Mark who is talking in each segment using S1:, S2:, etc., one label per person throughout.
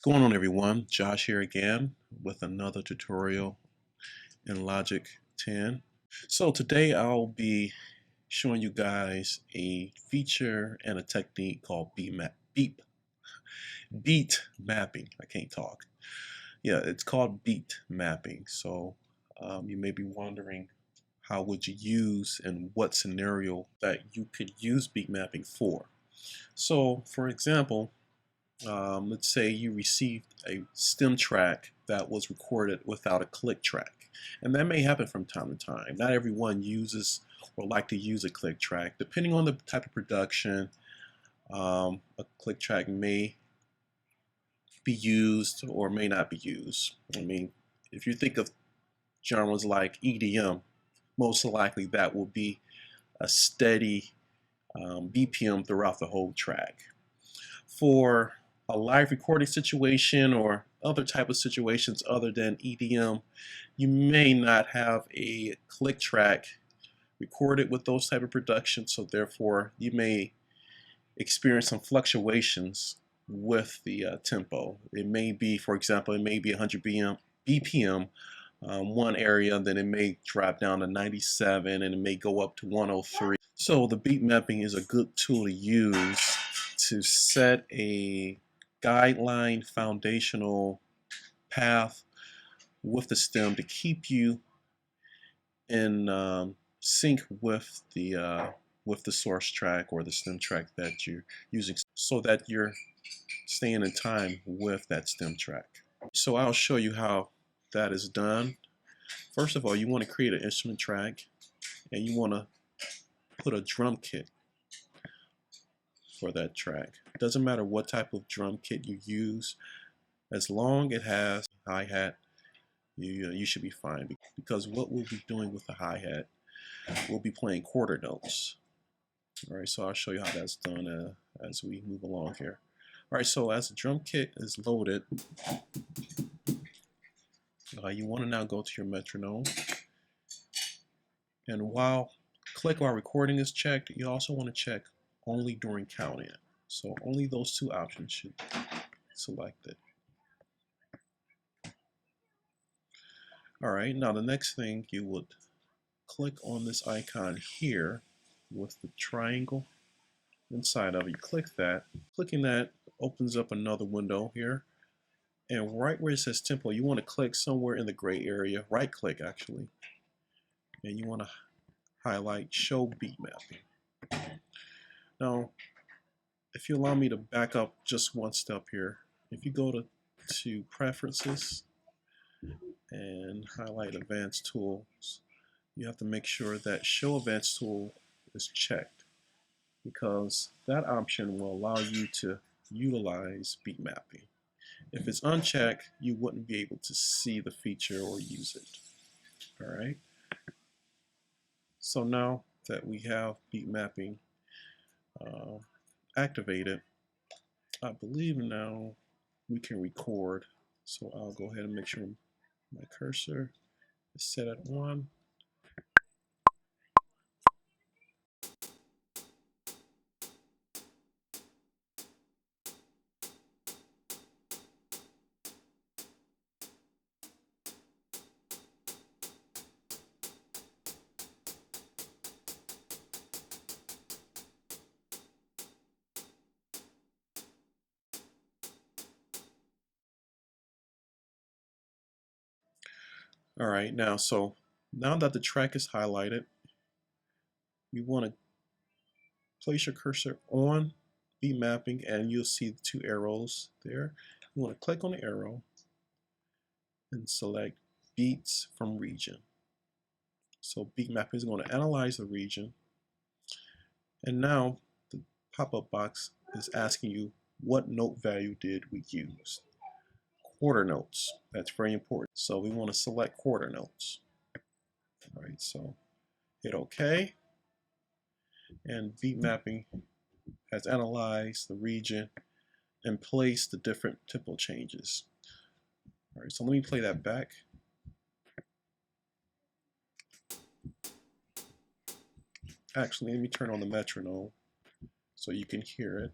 S1: Going on everyone, Josh here again with another tutorial in Logic 10. So today I'll be showing you guys a feature and a technique called beat mapping. I can't talk. Yeah, it's called beat mapping. So you may be wondering, how would you use and what scenario that you could use beat mapping for? So for example, let's say you received a stem track that was recorded without a click track. And that may happen from time to time. Not everyone uses or like to use a click track. Depending on the type of production, a click track may be used or may not be used. I mean, if you think of genres like EDM, most likely that will be a steady BPM throughout the whole track. For a live recording situation or other type of situations other than EDM, you may not have a click track recorded with those type of productions, so therefore you may experience some fluctuations with the tempo. It may be, for example, it may be 100 BPM one area, then it may drop down to 97 and it may go up to 103. So the beat mapping is a good tool to use to set a guideline foundational path with the stem to keep you in sync with the source track or the stem track that you're using, so that you're staying in time with that stem track. So I'll show you how that is done. First of all, you want to create an instrument track and you want to put a drum kit for that track. It doesn't matter what type of drum kit you use, as long as it has hi-hat, you should be fine, because what we'll be doing with the hi-hat, we'll be playing quarter notes. Alright, so I'll show you how that's done as we move along here. Alright, so as the drum kit is loaded, you want to now go to your metronome, and while recording is checked, you also want to check only during count-in. So only those two options should be selected. Alright, now the next thing, you would click on this icon here with the triangle inside of it. You click that. Clicking that opens up another window here. And right where it says tempo, you want to click somewhere in the gray area, right click actually. And you want to highlight show beat mapping. Now, if you allow me to back up just one step here, if you go to preferences and highlight advanced tools, you have to make sure that show advanced tool is checked, because that option will allow you to utilize beat mapping. If it's unchecked, you wouldn't be able to see the feature or use it. Alright, so now that we have beat mapping activated, I believe now we can record. So I'll go ahead and make sure my cursor is set at 1. Alright, now that the track is highlighted, you want to place your cursor on beat mapping and you'll see the two arrows there. You want to click on the arrow and select beats from region. So beat mapping is going to analyze the region, and now the pop-up box is asking you what note value did we use. Quarter notes, that's very important. So we want to select quarter notes. Alright, so hit OK, and beat mapping has analyzed the region and placed the different tempo changes. Alright, so let me play that back. Actually, let me turn on the metronome so you can hear it.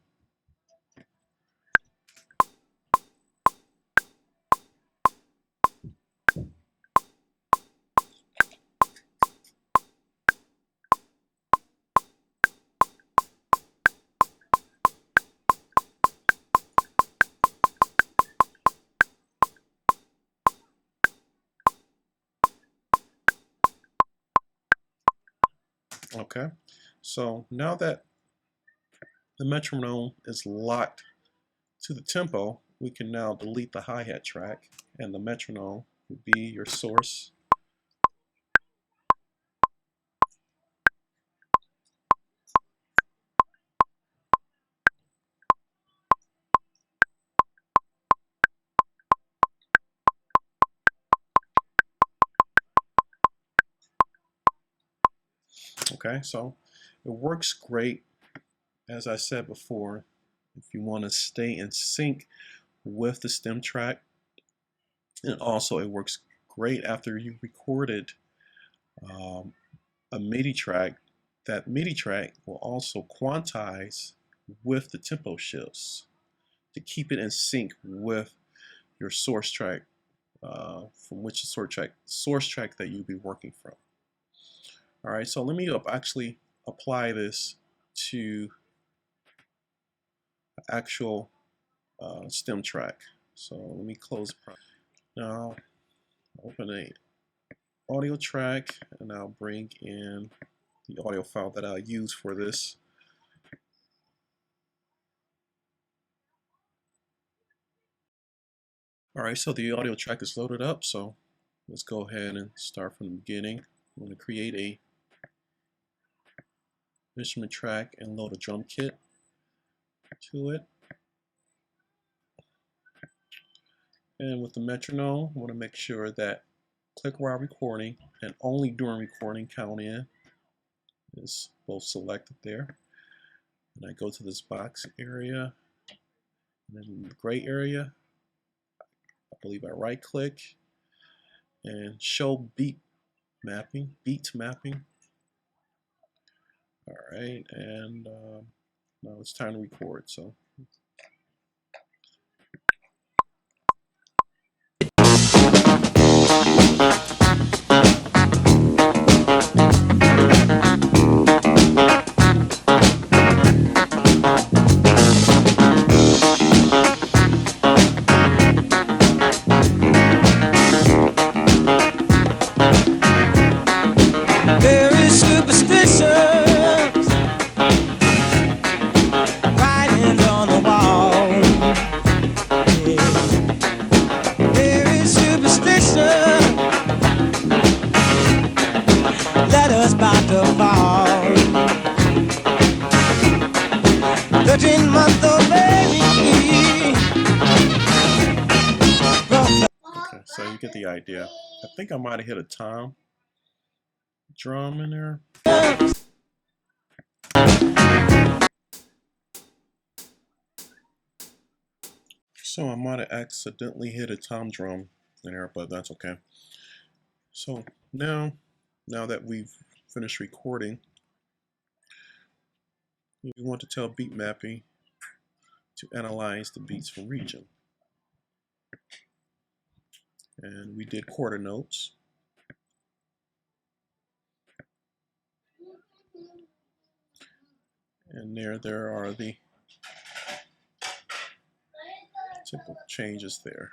S1: Okay, so now that the metronome is locked to the tempo, we can now delete the hi-hat track, and the metronome will be your source. Okay, so it works great, as I said before, if you want to stay in sync with the stem track. And also it works great after you recorded um, a MIDI track. That MIDI track will also quantize with the tempo shifts to keep it in sync with your source track, from which source track that you'll be working from. All right, so let me actually apply this to the actual stem track. So let me close. Now open a audio track, and I'll bring in the audio file that I'll use for this. All right, so the audio track is loaded up, so let's go ahead and start from the beginning. I'm going to create a instrument track and load a drum kit to it. And with the metronome, I want to make sure that click while recording and only during recording count in is both selected there. And I go to this box area, and then in the gray area, I believe I right click and show beat mapping. All right, and now it's time to record. So so you get the idea. I think I might have hit a tom drum in there. So I might have accidentally hit a tom drum in there, but that's okay. So now that we've finished recording, we want to tell beat mapping to analyze the beats from region. And we did quarter notes. And there are the simple changes there.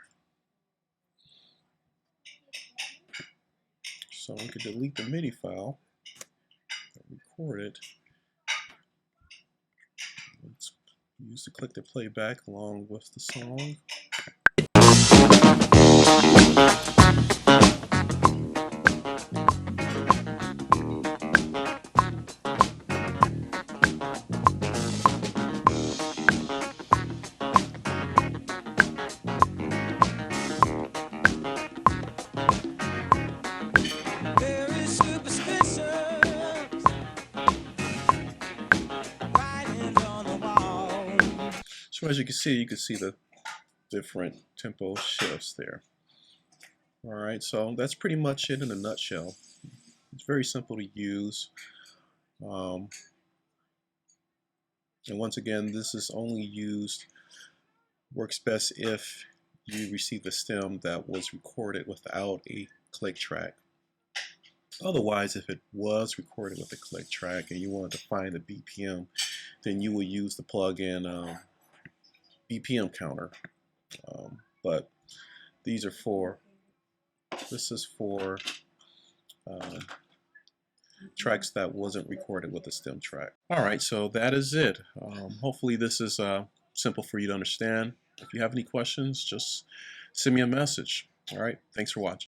S1: So we could delete the MIDI file, record it. Let's use the click to play back along with the song. So as you can see the different tempo shifts there. All right, so that's pretty much it in a nutshell. It's very simple to use. And once again, this is only works best if you receive a stem that was recorded without a click track. Otherwise, if it was recorded with a click track and you wanted to find the BPM, then you will use the plug-in BPM counter. But this is for tracks that wasn't recorded with the stem track. All right, so that is it. Hopefully this is simple for you to understand. If you have any questions, just send me a message. All right, thanks for watching.